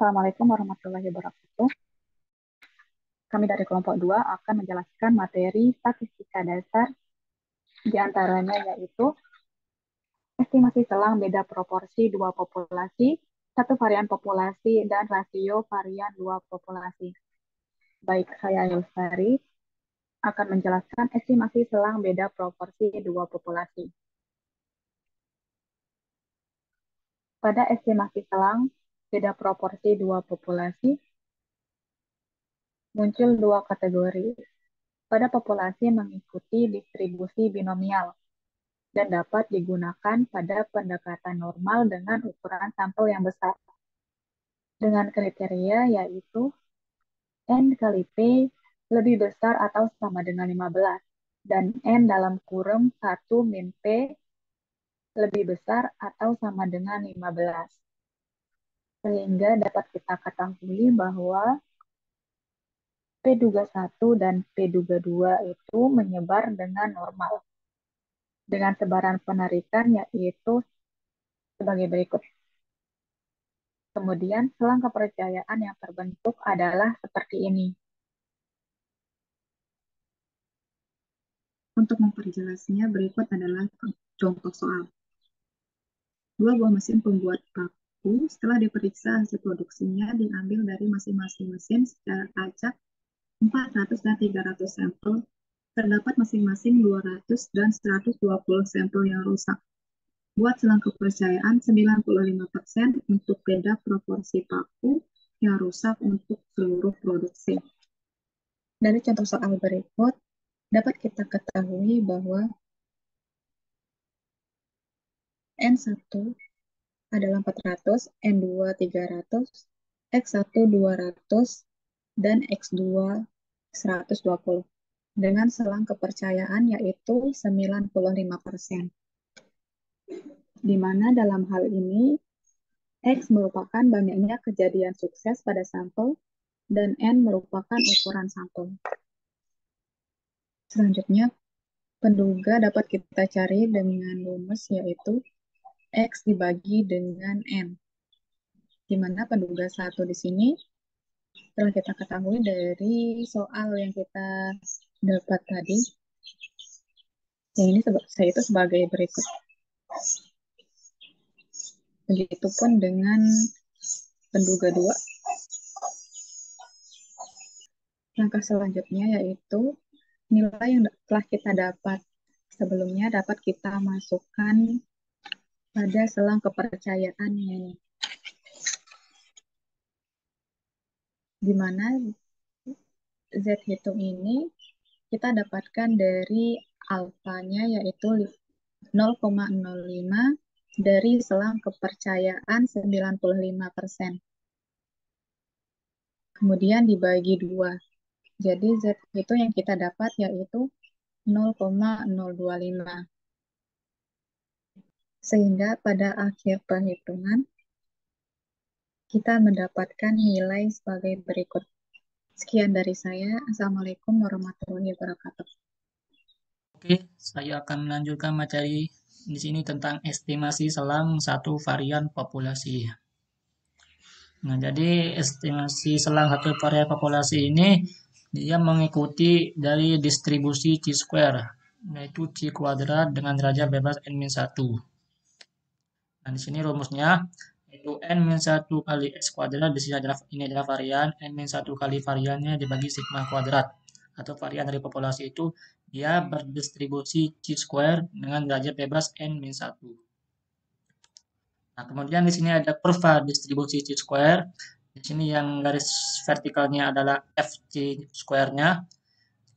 Assalamualaikum warahmatullahi wabarakatuh. Kami dari kelompok 2 akan menjelaskan materi statistika dasar, di antaranya yaitu estimasi selang beda proporsi dua populasi, satu varian populasi, dan rasio varian dua populasi. Baik, saya Yulstari akan menjelaskan estimasi selang beda proporsi dua populasi. Pada estimasi selang beda proporsi dua populasi, muncul dua kategori. Pada populasi mengikuti distribusi binomial dan dapat digunakan pada pendekatan normal dengan ukuran sampel yang besar. Dengan kriteria yaitu N kali P lebih besar atau sama dengan 15 dan N dalam kurung 1 min P lebih besar atau sama dengan 15. Sehingga dapat kita ketahui bahwa P duga 1 dan P duga 2 itu menyebar dengan normal. Dengan sebaran penarikan yaitu sebagai berikut. Kemudian selang kepercayaan yang terbentuk adalah seperti ini. Untuk memperjelasnya, berikut adalah contoh soal. Dua buah mesin pembuat paku setelah diperiksa hasil produksinya diambil dari masing-masing mesin secara acak 400 dan 300 sampel. Terdapat masing-masing 200 dan 120 sampel yang rusak. Buat selang kepercayaan 95% untuk beda proporsi paku yang rusak untuk seluruh produksi. Dari contoh soal berikut, dapat kita ketahui bahwa N1 adalah 400, N2 300, X1 200, dan X2 120 dengan selang kepercayaan yaitu 95%. Di mana dalam hal ini X merupakan banyaknya kejadian sukses pada sampel dan N merupakan ukuran sampel. Selanjutnya, penduga dapat kita cari dengan rumus yaitu X dibagi dengan N. Di mana penduga 1 di sini telah kita ketahui dari soal yang kita dapat tadi. Yang ini saya itu sebagai berikut. Begitupun dengan penduga 2. Langkah selanjutnya yaitu nilai yang telah kita dapat sebelumnya dapat kita masukkan pada selang kepercayaan ini. Di mana Z hitung ini kita dapatkan dari alfanya yaitu 0,05 dari selang kepercayaan 95%. Kemudian dibagi 2. Jadi Z itu yang kita dapat yaitu 0,025. Sehingga pada akhir perhitungan kita mendapatkan nilai sebagai berikut. Sekian dari saya. Assalamualaikum warahmatullahi wabarakatuh. Oke, saya akan melanjutkan materi di sini tentang estimasi selang satu varian populasi. Nah, jadi estimasi selang satu varian populasi ini dia mengikuti dari distribusi Chi-square, yaitu Chi kuadrat dengan derajat bebas N-1. Nah, di sini rumusnya yaitu N-1 kali X kuadrat, di sini adalah ini adalah varian, N-1 kali variannya dibagi sigma kuadrat, atau varian dari populasi itu dia berdistribusi Chi-square dengan derajat bebas N-1. Nah, kemudian di sini ada kurva distribusi Chi-square. Di sini yang garis vertikalnya adalah FC square-nya.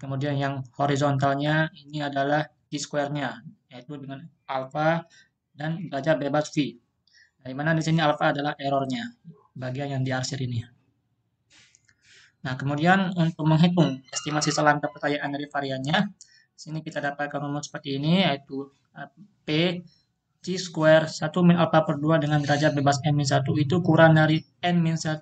Kemudian yang horizontalnya ini adalah Chi-square-nya, yaitu dengan alfa dan derajat bebas V. Di mana di sini alfa adalah errornya, bagian yang diarsir ini. Nah, kemudian untuk menghitung estimasi selang kepercayaan dari variannya, sini kita dapatkan rumus seperti ini, yaitu P Chi square 1 min alpha per 2 dengan derajat bebas N-1 itu kurang dari N-1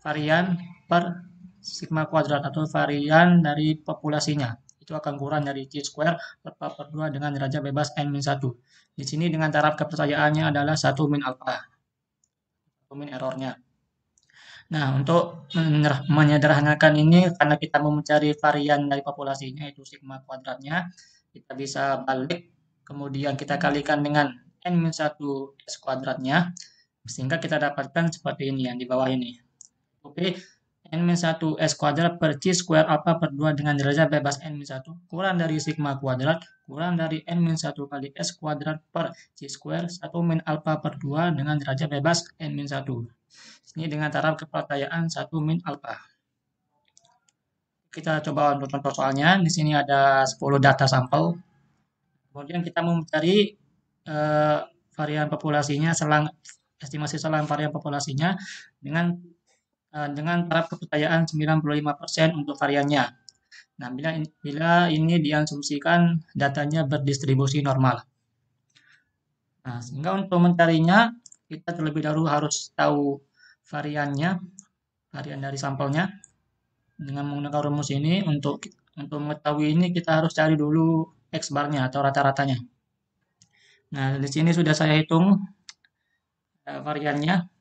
varian per sigma kuadrat atau varian dari populasinya. Itu akan kurang dari Chi square alpha per 2 dengan derajat bebas N-1. Di sini dengan taraf kepercayaannya adalah 1 min alpha. 1 min errornya. Nah, untuk menyederhanakan ini, karena kita mau mencari varian dari populasinya, itu sigma kuadratnya, kita bisa balik, kemudian kita kalikan dengan n-1 S kuadratnya, sehingga kita dapatkan seperti ini yang di bawah ini. Oke, n-1 S kuadrat per C square alpha per 2 dengan derajat bebas n-1 kurang dari sigma kuadrat kurang dari n-1 kali S kuadrat per C square 1 min alpha per 2 dengan derajat bebas n-1. Ini dengan taraf kepercayaan 1 min alpha. Kita coba untuk contoh soalnya. Di sini ada 10 data sampel. Kemudian kita mau mencari eh, varian populasinya, estimasi selang varian populasinya dengan taraf kepercayaan 95% untuk variannya. Nah, bila ini diasumsikan datanya berdistribusi normal. Nah, sehingga untuk mencarinya, kita terlebih dahulu harus tahu variannya, varian dari sampelnya. Dengan menggunakan rumus ini, untuk mengetahui ini, kita harus cari dulu X barnya atau rata-ratanya. Nah, di sini sudah saya hitung variannya.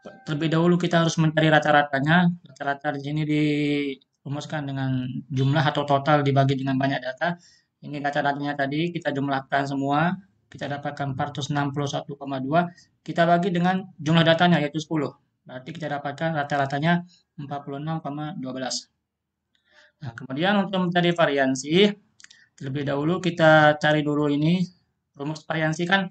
Terlebih dahulu kita harus mencari rata-ratanya. Rata-rata di sini dirumuskan dengan jumlah atau total dibagi dengan banyak data. Ini data-datanya tadi kita jumlahkan semua, kita dapatkan 461,2. Kita bagi dengan jumlah datanya yaitu 10. Berarti kita dapatkan rata-ratanya 46,12. Nah, kemudian untuk mencari variansi, terlebih dahulu kita cari dulu ini rumus variansi kan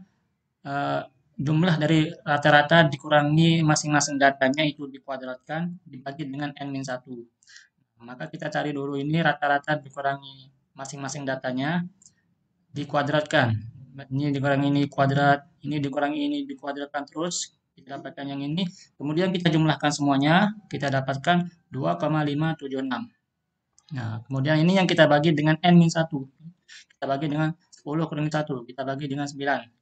eh, jumlah dari rata-rata dikurangi masing-masing datanya itu dikuadratkan dibagi dengan n-1. Maka kita cari dulu ini rata-rata dikurangi masing-masing datanya dikuadratkan. Ini dikurangi ini kuadrat, ini dikuadratkan terus kita dapatkan yang ini. Kemudian kita jumlahkan semuanya, kita dapatkan 2,576. Nah, kemudian ini yang kita bagi dengan n-1. Kita bagi dengan 10 kurangi 1, kita bagi dengan 9.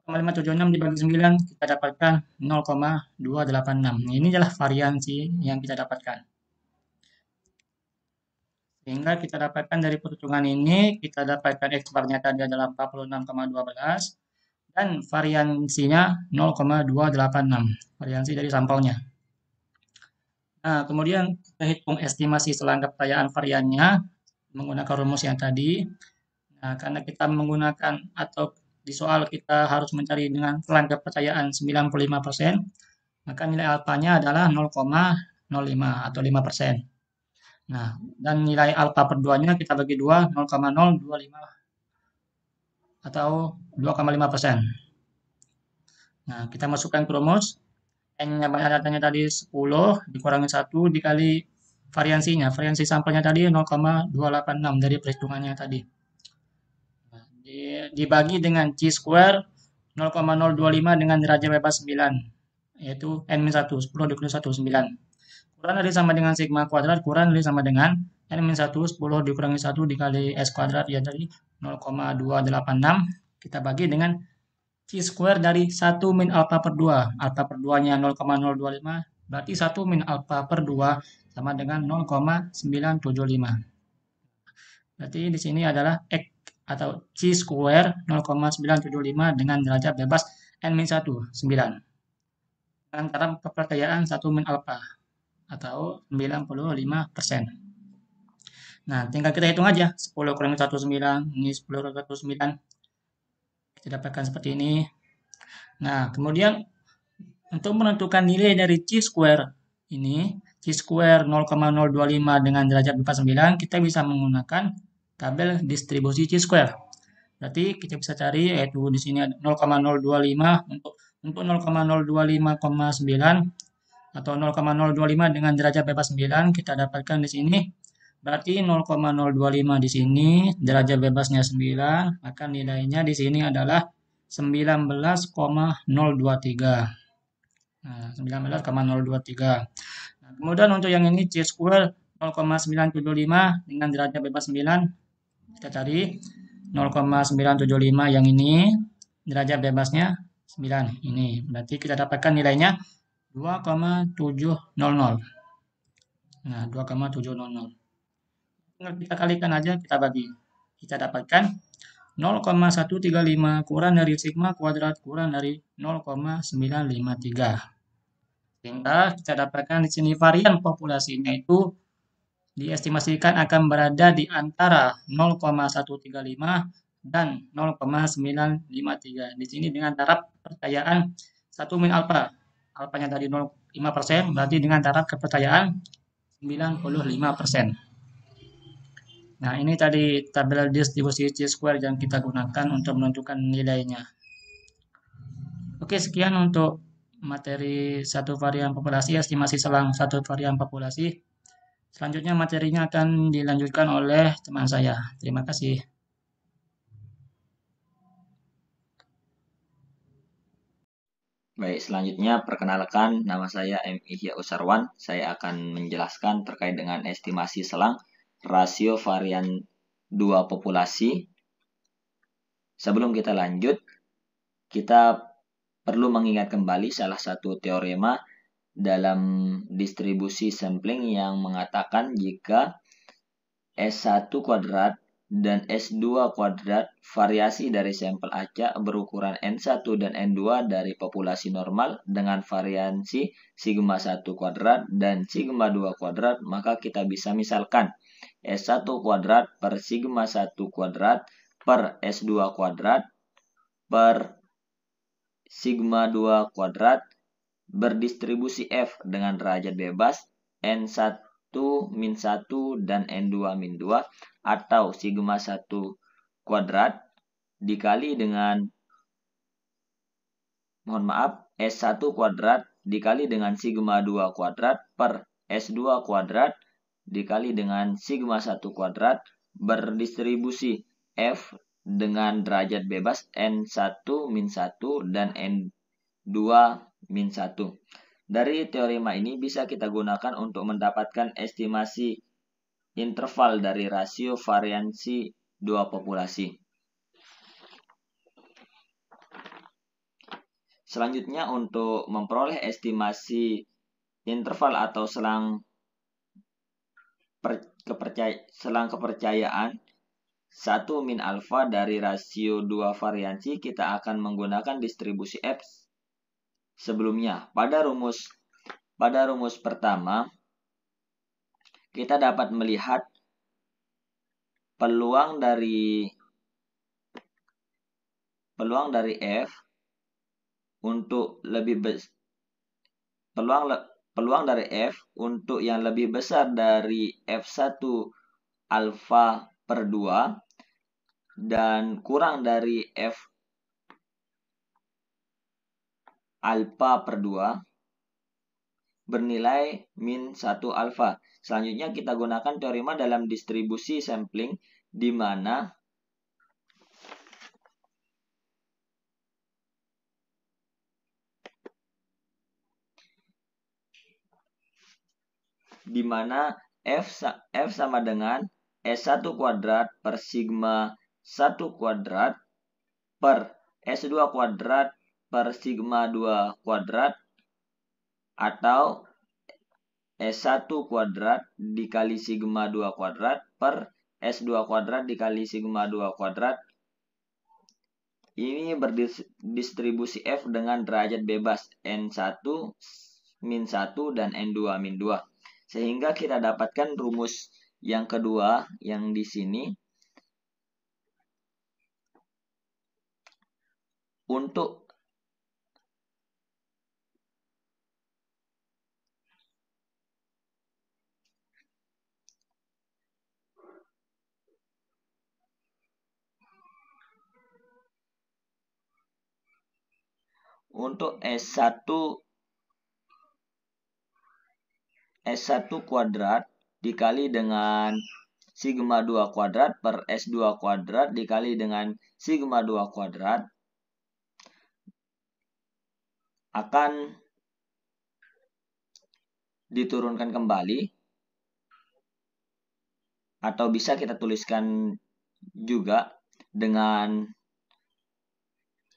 576 dibagi 9 kita dapatkan 0,286. Ini adalah variansi yang kita dapatkan. Sehingga kita dapatkan dari perhitungan ini, kita dapatkan X bar-nya tadi adalah 46,12 dan variansinya 0,286. Variansi dari sampelnya. Nah, kemudian kita hitung estimasi selang kepercayaan variannya menggunakan rumus yang tadi. Nah, karena kita menggunakan atau di soal kita harus mencari dengan selang kepercayaan 95%, maka nilai alfanya adalah 0,05 atau 5%. Nah, dan nilai alfa per 2-nya kita bagi 2, 0,025 atau 2,5%. Nah, kita masukkan ke rumus. N-nya banyak datanya tadi 10, dikurangi 1 dikali variansinya. Variansi sampelnya tadi 0,286 dari perhitungannya tadi. Dibagi dengan C square 0,025 dengan derajat bebas 9, yaitu N-1, 10 dikurangi 1, 9. Kurang dari sama dengan sigma kuadrat, kurang dari sama dengan N-1, 10 dikurangi 1 dikali S kuadrat, ya tadi 0,286. Kita bagi dengan C square dari 1 min alpha per 2. Alpha per 2-nya 0,025, berarti 1 min alpha per 2 sama dengan 0,975. Berarti di sini adalah X atau C square 0,975 dengan derajat bebas N-1, 9. Antara kepercayaan 1 min alpha atau 95%. Nah, tinggal kita hitung aja. 10 kurangi 1, 9. Ini 10 kurangi 1, 9. Kita dapatkan seperti ini. Nah, kemudian untuk menentukan nilai dari C square ini, C square 0,025 dengan derajat bebas 9, kita bisa menggunakan tabel distribusi C square. Berarti kita bisa cari yaitu di sini ada 0,025 untuk 0,025,9 atau 0,025 dengan derajat bebas 9 kita dapatkan di sini. Berarti 0,025 di sini derajat bebasnya 9, maka nilainya di sini adalah 19,023. Nah, 19,023. Nah, kemudian untuk yang ini C square 0,975 dengan derajat bebas 9, kita cari 0,975 yang ini derajat bebasnya 9 ini. Berarti kita dapatkan nilainya 2,700. Nah, 2,700. Kita kalikan aja, kita bagi. Kita dapatkan 0,135 kurang dari sigma kuadrat kurang dari 0,953. Sehingga kita dapatkan di sini varian populasinya itu diestimasikan akan berada di antara 0,135 dan 0,953. Di sini dengan taraf kepercayaan 1 min alfa. Alfanya dari 0,5%, berarti dengan taraf kepercayaan 95%. Nah, ini tadi tabel distribusi chi-square yang kita gunakan untuk menentukan nilainya. Oke, sekian untuk materi satu varian populasi, estimasi selang satu varian populasi. Selanjutnya materinya akan dilanjutkan oleh teman saya. Terima kasih. Baik, selanjutnya perkenalkan, nama saya M. Ihya Usarwan. Saya akan menjelaskan terkait dengan estimasi selang rasio varian dua populasi. Sebelum kita lanjut, kita perlu mengingat kembali salah satu teorema dalam distribusi sampling yang mengatakan jika S1 kuadrat dan S2 kuadrat variasi dari sampel acak berukuran N1 dan N2 dari populasi normal dengan variasi sigma 1 kuadrat dan sigma 2 kuadrat, maka kita bisa misalkan S1 kuadrat per sigma 1 kuadrat per S2 kuadrat per sigma 2 kuadrat berdistribusi F dengan derajat bebas N1 min 1 dan N2 min 2 atau sigma 1 kuadrat dikali dengan S1 kuadrat dikali dengan sigma 2 kuadrat per S2 kuadrat dikali dengan sigma 1 kuadrat berdistribusi F dengan derajat bebas N1 min 1 dan N2 min 1. Dari teorema ini bisa kita gunakan untuk mendapatkan estimasi interval dari rasio variansi dua populasi. Selanjutnya untuk memperoleh estimasi interval atau selang kepercayaan 1 min alfa dari rasio dua variansi, kita akan menggunakan distribusi F sebelumnya. Pada rumus pertama, kita dapat melihat peluang dari F untuk peluang dari F untuk yang lebih besar dari F1 alfa per 2 dan kurang dari F alfa per 2 bernilai min 1 alfa. Selanjutnya kita gunakan teorema dalam distribusi sampling di mana F sama dengan S1 kuadrat per sigma 1 kuadrat per S2 kuadrat per sigma 2 kuadrat atau S1 kuadrat dikali sigma 2 kuadrat per S2 kuadrat dikali sigma 2 kuadrat. Ini berdistribusi F dengan derajat bebas N1 min 1 dan N2 min 2. Sehingga kita dapatkan rumus yang kedua yang di sini. Untuk S1 kuadrat dikali dengan sigma 2 kuadrat per S2 kuadrat dikali dengan sigma 2 kuadrat akan diturunkan kembali atau bisa kita tuliskan juga dengan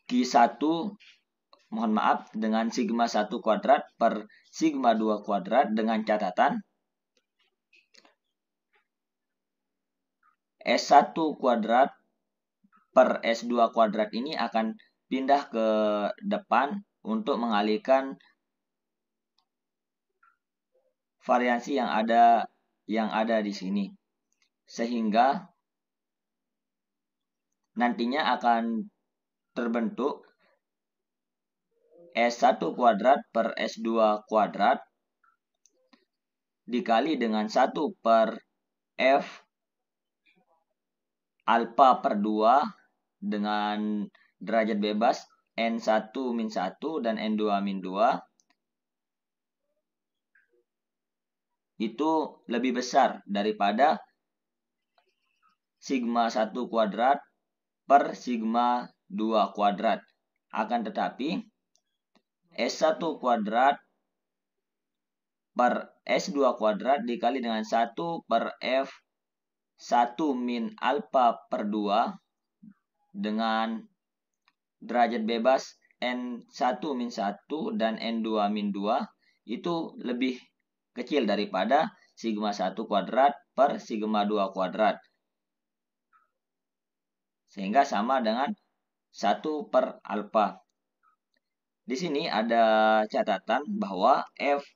Q1 dengan sigma 1 kuadrat per sigma 2 kuadrat dengan catatan S1 kuadrat per S2 kuadrat ini akan pindah ke depan untuk mengalihkan variansi yang ada di sini. Sehingga nantinya akan terbentuk S1 kuadrat per S2 kuadrat dikali dengan 1 per F alfa per 2 dengan derajat bebas N1 min 1 dan N2 min 2 itu lebih besar daripada sigma 1 kuadrat per sigma 2 kuadrat. Akan tetapi S1 kuadrat per S2 kuadrat dikali dengan 1 per F1 min alfa per 2 dengan derajat bebas N1 min 1 dan N2 min 2 itu lebih kecil daripada sigma 1 kuadrat per sigma 2 kuadrat. Sehingga sama dengan 1 per alfa. Di sini ada catatan bahwa F1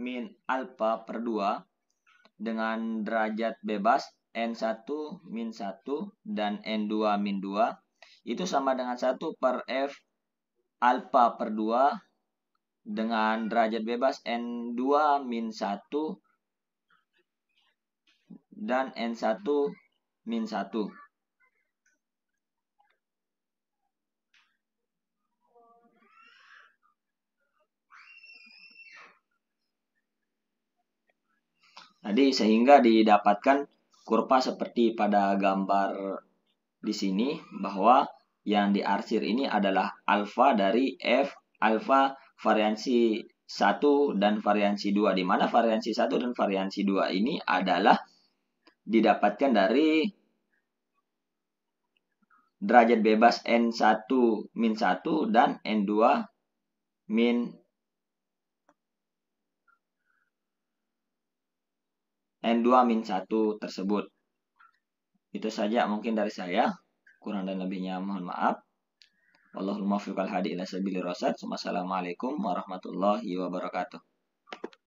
min alfa per 2 dengan derajat bebas N1 min 1 dan N2 min 2 itu sama dengan 1 per F alfa per 2 dengan derajat bebas N2 min 1 dan N1 min 1. Jadi sehingga didapatkan kurva seperti pada gambar di sini bahwa yang diarsir ini adalah alfa dari F alfa variansi 1 dan variansi 2, di mana variansi 1 dan variansi 2 ini adalah didapatkan dari derajat bebas N1 min 1 dan N2 min 1 tersebut. Itu saja mungkin dari saya. Kurang dan lebihnya mohon maaf. Wallahul muwaffiq wal hadi ila sabilir rasyad. Wassalamualaikum warahmatullahi wabarakatuh.